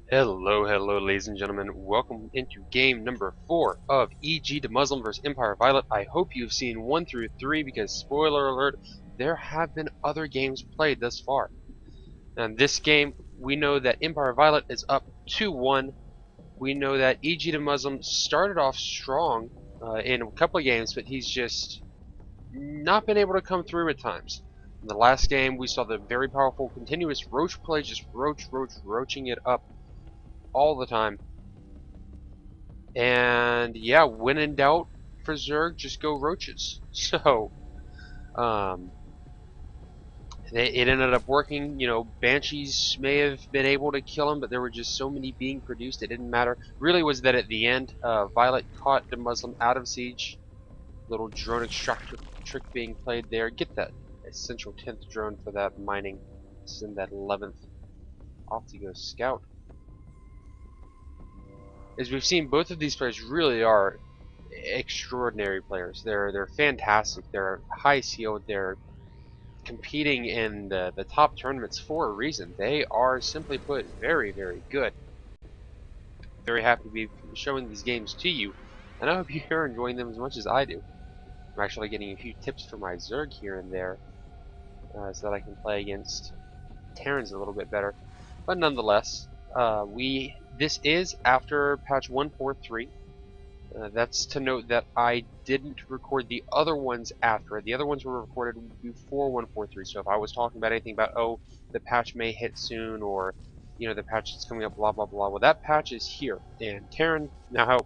Hello, ladies and gentlemen. Welcome into game number 4 of EG DeMuslim vs Empire VioLet. I hope you've seen 1 through 3 because, spoiler alert, there have been other games played thus far. And this game, we know that Empire VioLet is up 2-1. We know that EG DeMuslim started off strong in a couple of games, but he's just not been able to come through at times. In the last game, we saw the very powerful continuous roach play, just roaching it up all the time. And yeah, when in doubt for Zerg, just go roaches. So, um, it ended up working. You know, Banshees may have been able to kill him, but there were just so many being produced, it didn't matter. Really was that at the end, VioLet caught DeMuslim out of siege. Little drone extractor trick being played there. Get that essential 10th drone for that mining. Send that 11th off to go scout. As we've seen, both of these players really are extraordinary players. They're fantastic. They're high sealed. They're competing in the top tournaments for a reason. They are, simply put, very good. Very happy to be showing these games to you, and I hope you're enjoying them as much as I do. I'm actually getting a few tips for my Zerg here and there, so that I can play against Terrans a little bit better. But nonetheless, this is after patch 143. That's to note that I didn't record the other ones after. The other ones were recorded before 143. So if I was talking about anything about, oh, the patch may hit soon, or, you know, the patch is coming up, blah, blah, blah. Well, that patch is here. And Terran, now,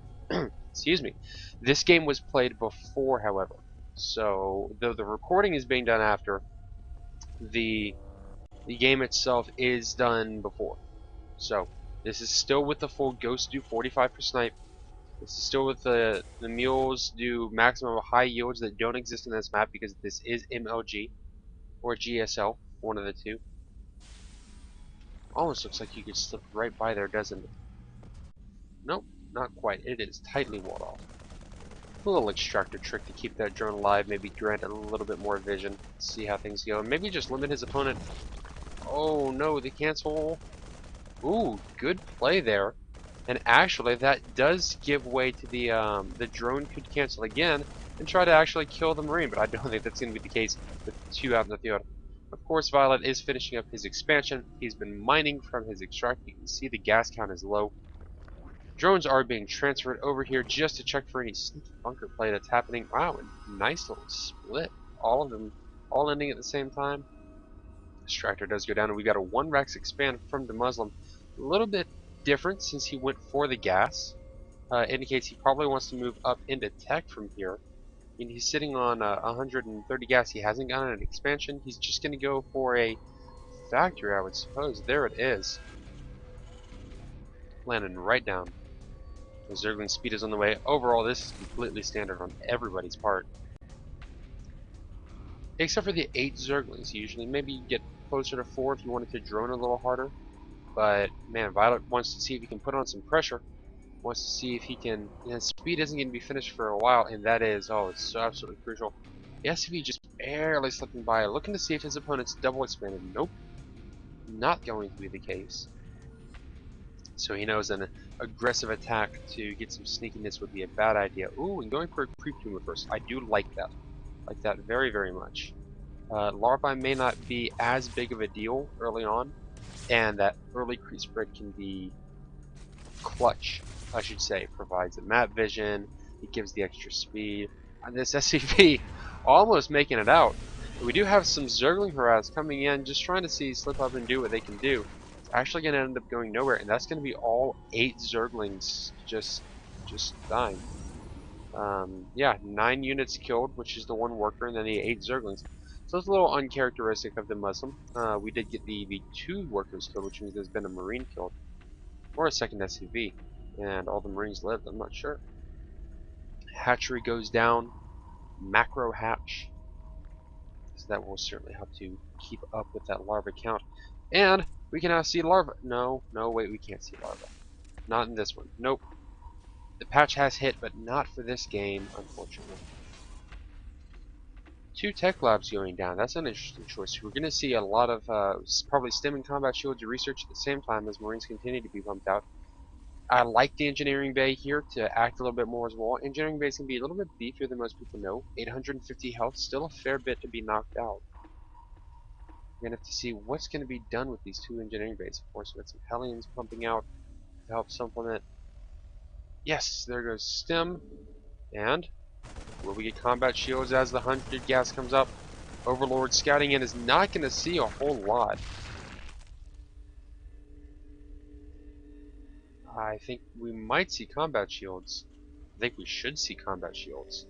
excuse me, this game was played before, however. So though the recording is being done after, the game itself is done before. So this is still with the full Ghost do 45 per snipe. This is still with the mules do maximum high yields that don't exist in this map because this is MLG or GSL, one of the two. Almost looks like you could slip right by there, doesn't it? Nope, not quite. It is tightly walled off. A little extractor trick to keep that drone alive, maybe grant it a little bit more vision, see how things go, and maybe just limit his opponent. Oh no, the cancel. Ooh, good play there. And actually, that does give way to the drone could cancel again and try to actually kill the Marine, but I don't think that's going to be the case with 2 out in the field. Of course, VioLet is finishing up his expansion. He's been mining from his extract. You can see the gas count is low. Drones are being transferred over here just to check for any sneaky bunker play that's happening. Wow, a nice little split. All of them all ending at the same time. Extractor does go down, and we got a 1 Rex expand from DeMuslim. A little bit different since he went for the gas. Indicates he probably wants to move up into tech from here. I mean, he's sitting on 130 gas. He hasn't gotten an expansion. He's just going to go for a factory, I would suppose. There it is. Landing right down. The Zergling speed is on the way. Overall, this is completely standard on everybody's part. Except for the 8 Zerglings, usually. Maybe you get closer to 4 if you wanted to drone a little harder. But, man, VioLet wants to see if he can put on some pressure. Wants to see if he can. You know, speed isn't going to be finished for a while, and that is, oh, it's so absolutely crucial. The SCV just barely slipping by, looking to see if his opponent's double expanded. Nope, not going to be the case. So he knows an aggressive attack to get some sneakiness would be a bad idea. Ooh, and going for a creep tumor first. I do like that. Like that very much. Larvae may not be as big of a deal early on, and that early creep spread can be clutch, I should say. Provides the map vision, it gives the extra speed. And this SCV almost making it out. We do have some Zergling harass coming in, just trying to see slip up and do what they can do. It's actually going to end up going nowhere, and that's going to be all 8 Zerglings just dying. Yeah, 9 units killed, which is the 1 worker, and then the 8 Zerglings. So it's a little uncharacteristic of DeMuslim. We did get the 2 workers killed, which means there's been a Marine killed. Or a second SCV. And all the Marines lived, I'm not sure. Hatchery goes down. Macro hatch. So that will certainly help to keep up with that larva count. And we can now see larva. No, wait, we can't see larva. Not in this one. Nope. The patch has hit, but not for this game, unfortunately. 2 tech labs going down. That's an interesting choice. We're going to see a lot of probably STEM and combat shields research at the same time as Marines continue to be pumped out. I like the engineering bay here to act a little bit more as well. Engineering bays can be a little bit beefier than most people know. 850 health, still a fair bit to be knocked out. We're going to have to see what's going to be done with these 2 engineering bays. Of course, we've got some Hellions pumping out to help supplement. Yes, there goes STEM. And will we get combat shields as the 100 gas comes up? Overlord scouting in is not going to see a whole lot. I think we might see combat shields. I think we should see combat shields.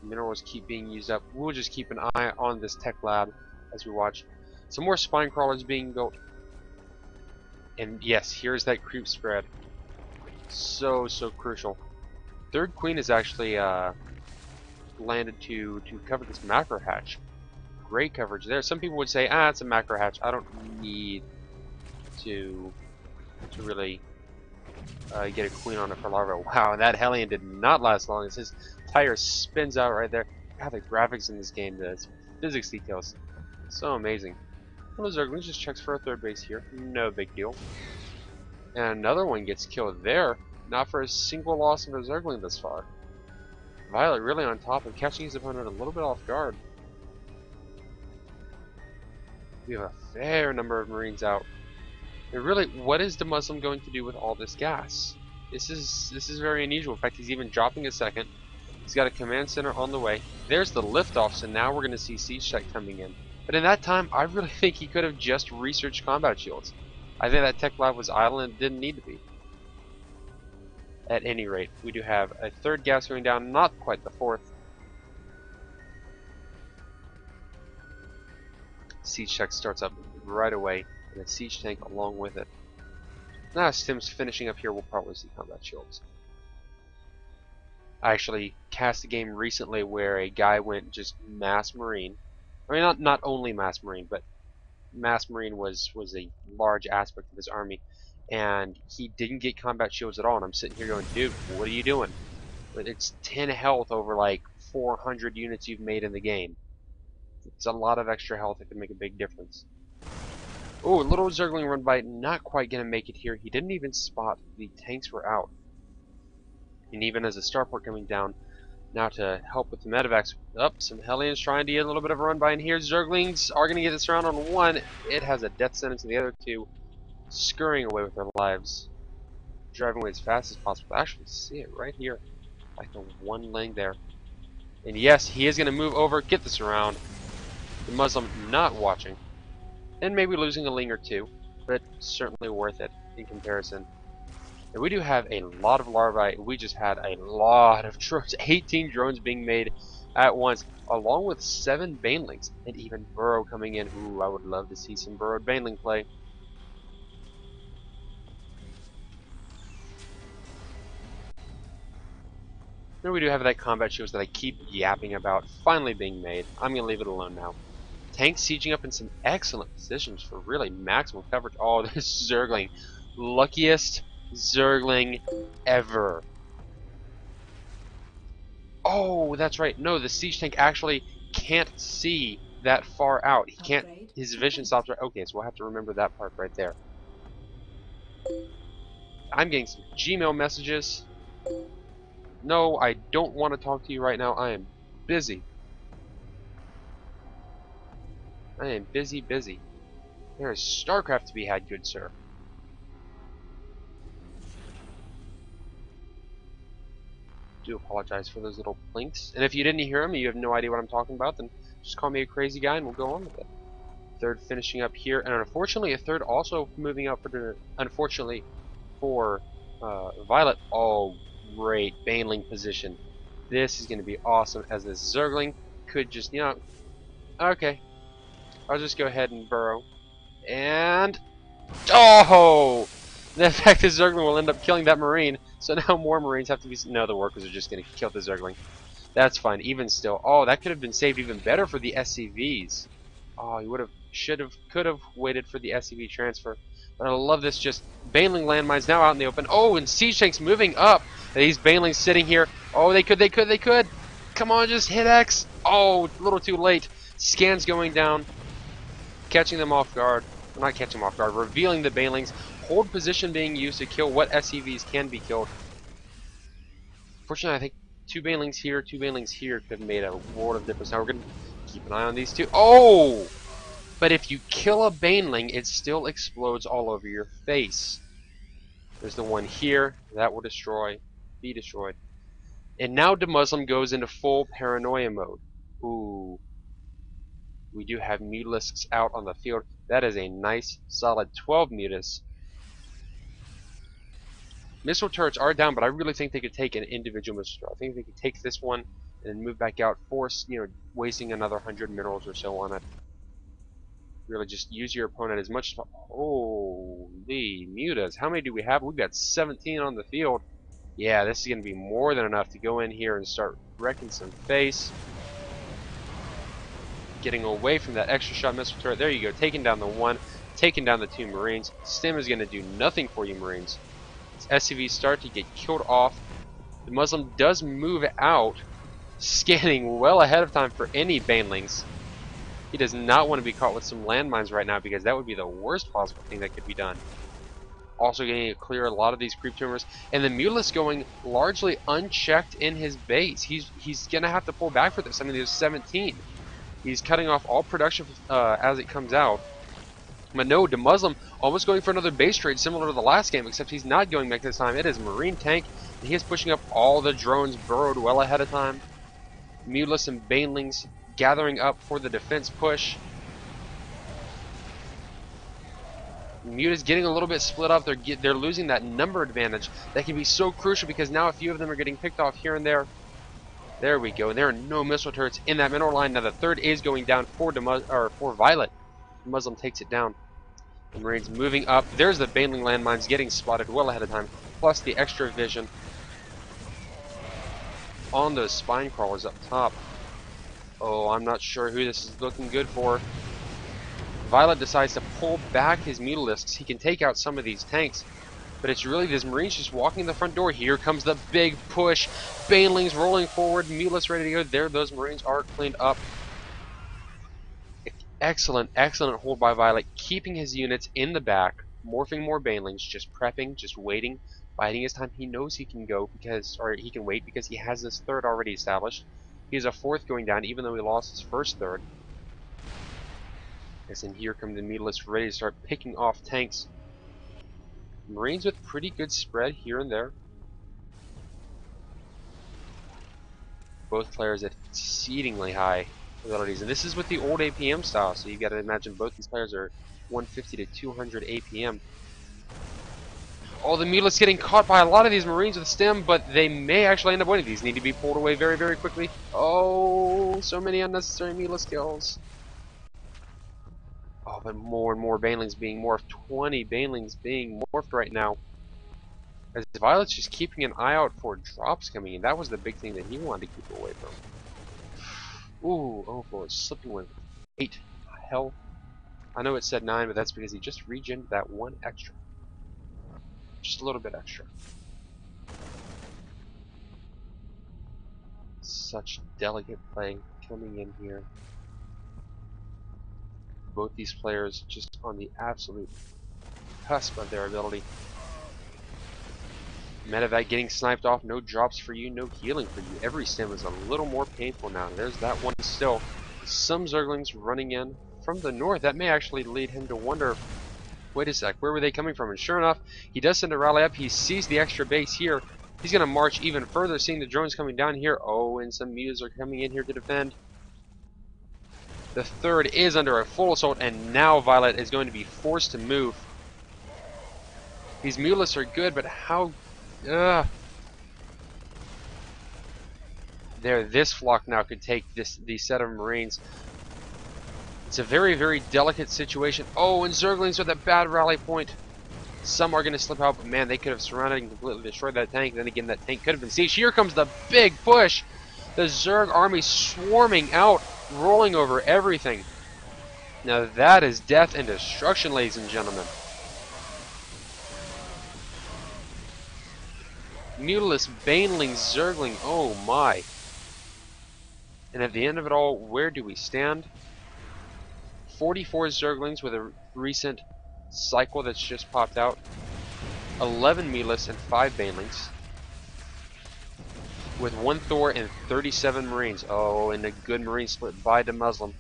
Minerals keep being used up. We'll just keep an eye on this tech lab as we watch. Some more spine crawlers being built. And yes, here's that creep spread. So crucial. Third Queen is actually landed to cover this macro hatch. Great coverage there. Some people would say, it's a macro hatch. I don't need to really get a queen on it for larva. Wow, that Hellion did not last long as his tire spins out right there. God, the graphics in this game, the physics details, so amazing. Hello Zerglings just checks for a 3rd base here. No big deal. And another one gets killed there. Not for a single loss of a Zergling thus far. VioLet really on top of catching his opponent a little bit off guard. We have a fair number of Marines out. And really, what is DeMuslim going to do with all this gas? This is very unusual. In fact, he's even dropping a second. He's got a command center on the way. There's the liftoff, so now we're going to see siege tech coming in. But in that time, I really think he could have just researched combat shields. I think that tech lab was idle and didn't need to be. At any rate, we do have a 3rd gas going down, not quite the 4th. Siege tech starts up right away, and a siege tank along with it. Now, as Tim's finishing up here, we'll probably see combat shields. I actually cast a game recently where a guy went just mass marine. I mean, not only mass marine, but mass marine was a large aspect of his army, and he didn't get combat shields at all. And I'm sitting here going, dude, what are you doing? But it's 10 health over like 400 units you've made in the game. It's a lot of extra health that can make a big difference. Oh, little Zergling run by, not quite going to make it here. He didn't even spot the tanks were out. And even as a starport coming down, now to help with the medevacs. Some Hellions trying to get a little bit of a run by in here. Zerglings are going to get this round on 1. It has a death sentence, and the other 2 scurrying away with their lives. Driving away as fast as possible. Actually, see it right here. Like the one laying there. And yes, he is going to move over, get this around. The Muslim not watching. And maybe losing a ling or 2, but certainly worth it in comparison. And we do have a lot of larvae. We just had a lot of drones, 18 drones being made at once, along with 7 banelings, and even burrow coming in. Ooh, I would love to see some burrowed baneling play. Then we do have that combat shields that I keep yapping about finally being made. I'm going to leave it alone now. Tanks sieging up in some excellent positions for really maximum coverage. Oh, this Zergling. Luckiest Zergling ever. Oh, that's right. No, the siege tank actually can't see that far out. He can't. His vision stops right. Okay, so we'll have to remember that part right there. I'm getting some Gmail messages. No, I don't want to talk to you right now. I am busy. I am busy. There is StarCraft to be had, good sir. Do apologize for those little blinks. And if you didn't hear them, you have no idea what I'm talking about, then just call me a crazy guy and we'll go on with it. 3rd finishing up here, and unfortunately a 3rd also moving up for, unfortunately for VioLet. Oh, great baneling position. This is going to be awesome, as this Zergling could just, okay, I'll just go ahead and burrow. And, oh! In fact, the Zergling will end up killing that Marine, so now more Marines have to be... No, the workers are just going to kill the Zergling. That's fine, even still. Oh, that could have been saved even better for the SCVs. Oh, he would have, could have waited for the SCV transfer. But I love this, just Baneling landmines now out in the open. Oh, and Siege Tanks moving up. These Banelings sitting here. Oh, they could. Come on, just hit X. Oh, a little too late. Scans going down, catching them off guard. Well, not catching them off guard, revealing the banelings. Hold position being used to kill what SCVs can be killed. Fortunately, I think two banelings here could have made a world of difference. Now we're going to keep an eye on these two. Oh! But if you kill a baneling, it still explodes all over your face. There's the one here. That will be destroyed. And now DeMuslim goes into full paranoia mode. Ooh. We do have mutalisks out on the field. That is a nice, solid 12 mutas. Missile turrets are down, but I really think they could take an individual missile turret. I think they could take this one and then move back out, force, wasting another 100 minerals or so on it. Really just use your opponent as much as... Holy mutas. How many do we have? We've got 17 on the field. Yeah, this is going to be more than enough to go in here and start wrecking some face. Getting away from that extra shot missile turret. There you go. Taking down the one. Taking down the two Marines. Stim is going to do nothing for you, Marines. As SCVs start to get killed off. The Muslim does move out, scanning well ahead of time for any banelings. He does not want to be caught with some landmines right now because that would be the worst possible thing that could be done. Also getting to clear a lot of these creep tumors. And the Mutalisk going largely unchecked in his base. He's going to have to pull back for this. I mean, there's 17. He's cutting off all production as it comes out. But no, DeMuslim almost going for another base trade similar to the last game, except he's not going back this time. It is Marine Tank, and he is pushing up all the drones burrowed well ahead of time. Mutalisk and Banelings gathering up for the defense push. Muta's getting a little bit split up. They're losing that number advantage that can be so crucial because now a few of them are getting picked off here and there. There we go. And there are no missile turrets in that mineral line. Now the third is going down for VioLet. Muslim takes it down. The Marines moving up. There's the Baneling landmines getting spotted well ahead of time. Plus the extra vision on those spine crawlers up top. Oh, I'm not sure who this is looking good for. VioLet decides to pull back his Mutalisks. He can take out some of these tanks. But it's really this Marines just walking the front door. Here comes the big push. Banelings rolling forward. Mutalisks ready to go. There, those Marines are cleaned up. Excellent, excellent hold by VioLet. Keeping his units in the back. Morphing more Banelings. Just prepping, just waiting. Biding his time. He knows he can go or he can wait because he has this third already established. He has a fourth going down even though he lost his first third. Yes, and here come the Mutalisks ready to start picking off tanks. Marines with pretty good spread here and there. Both players at exceedingly high abilities, and this is with the old APM style, so you got to imagine both these players are 150 to 200 APM. Oh, the Mutalisks getting caught by a lot of these Marines with stim, but they may actually end up winning. These need to be pulled away very, very quickly. Oh, so many unnecessary Mutalisk kills. Oh, but more and more Banelings being morphed. 20 Banelings being morphed right now. As VioLet's just keeping an eye out for drops coming in. That was the big thing that he wanted to keep away from. Ooh, oh boy, slipping with 8 health. I know it said 9, but that's because he just regened that one extra. Just a little bit extra. Such delicate play coming in here. Both these players just on the absolute cusp of their ability. Medevac getting sniped off, no drops for you, no healing for you. Every stim is a little more painful now. There's that one still. Some Zerglings running in from the north. That may actually lead him to wonder, wait a sec, where were they coming from? And sure enough, he does send a rally up. He sees the extra base here. He's going to march even further, seeing the drones coming down here. Oh, and some mutas are coming in here to defend. The third is under a full assault, and now VioLet is going to be forced to move. These Mutalisks are good, but how... There, this flock now could take these set of Marines. It's a very, very delicate situation. Oh, and Zerglings with a bad rally point. Some are going to slip out, but man, they could have surrounded and completely destroyed that tank. Then again, that tank could have been sieged. Here comes the big push. The Zerg army swarming out, rolling over everything. Now that is death and destruction, ladies and gentlemen. Mutilus, Baneling, Zergling, oh my. And at the end of it all, where do we stand? 44 Zerglings with a recent cycle that's just popped out. 11 Mutilus and 5 Banelings. With 1 Thor and 37 Marines. Oh, and a good Marine split by DeMuslim.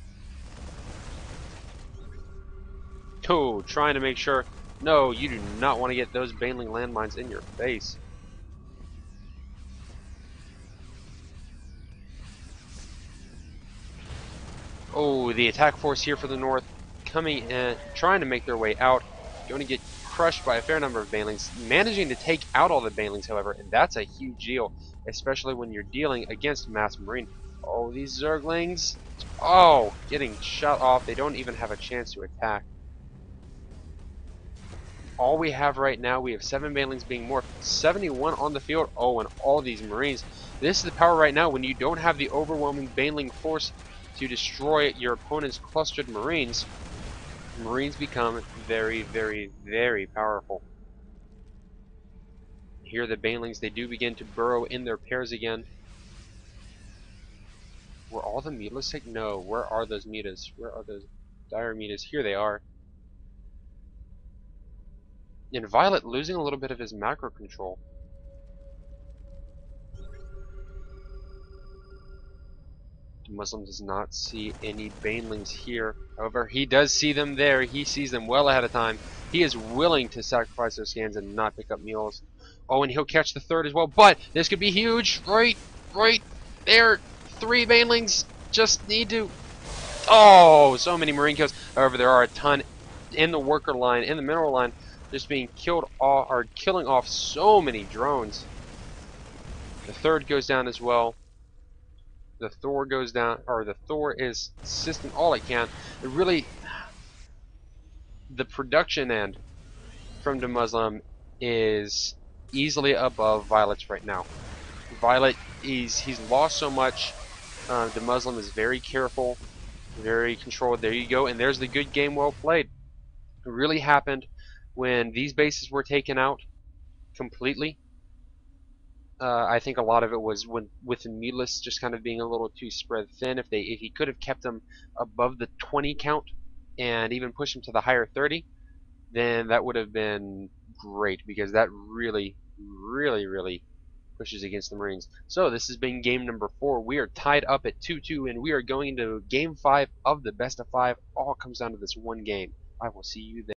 Oh, trying to make sure. No, you do not want to get those Baneling landmines in your face. Oh, the attack force here for the north coming in, trying to make their way out. Going to get crushed by a fair number of Banelings. Managing to take out all the Banelings, however, and that's a huge deal, especially when you're dealing against Mass Marine. Oh, these Zerglings. Oh, getting shut off. They don't even have a chance to attack. All we have right now, we have 7 Banelings being morphed, 71 on the field. Oh, and all these Marines. This is the power right now when you don't have the overwhelming Baneling force to destroy your opponent's clustered Marines. Marines become very, very, very powerful. Here the Banelings, they do begin to burrow in their pairs again. Were all the Mutas taken? No, where are those Mutas? Where are those dire Mutas? Here they are. And VioLet losing a little bit of his macro control. Muslim does not see any Banelings here. However, he does see them there. He sees them well ahead of time. He is willing to sacrifice those scans and not pick up mules. Oh, and he'll catch the third as well. But this could be huge. Right there. 3 Banelings just need to... Oh, so many Marine kills. However, there are a ton in the worker line, in the mineral line, just being killed off, or killing off so many drones. The third goes down as well. The Thor goes down, or the Thor is assisting all it can. It really, the production end from DeMuslim is easily above VioLet's right now. VioLet, he's lost so much. DeMuslim is very careful, very controlled. There you go, and there's the good game well played. It really happened when these bases were taken out completely. I think a lot of it was with Mutilus just kind of being a little too spread thin. If he could have kept them above the 20 count and even pushed them to the higher 30, then that would have been great, because that really, really, really pushes against the Marines. So this has been game number 4. We are tied up at 2-2, and we are going into game 5 of the best of 5. All comes down to this one game. I will see you there.